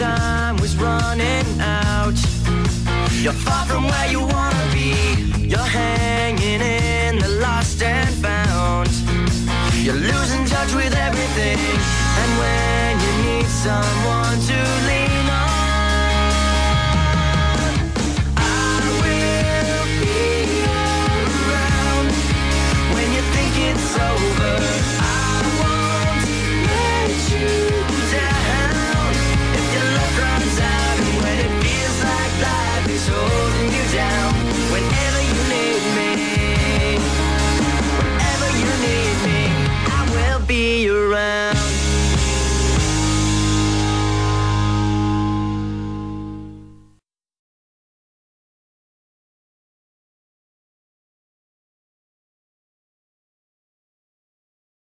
time was running out. You're far from where you wanna be. You're hanging in the lost and found. You're losing touch with everything. And when you need someone to lean on, I will be around when you think it's over. I won't let you down if your luck runs out and when it feels like life is holding you down. Whenever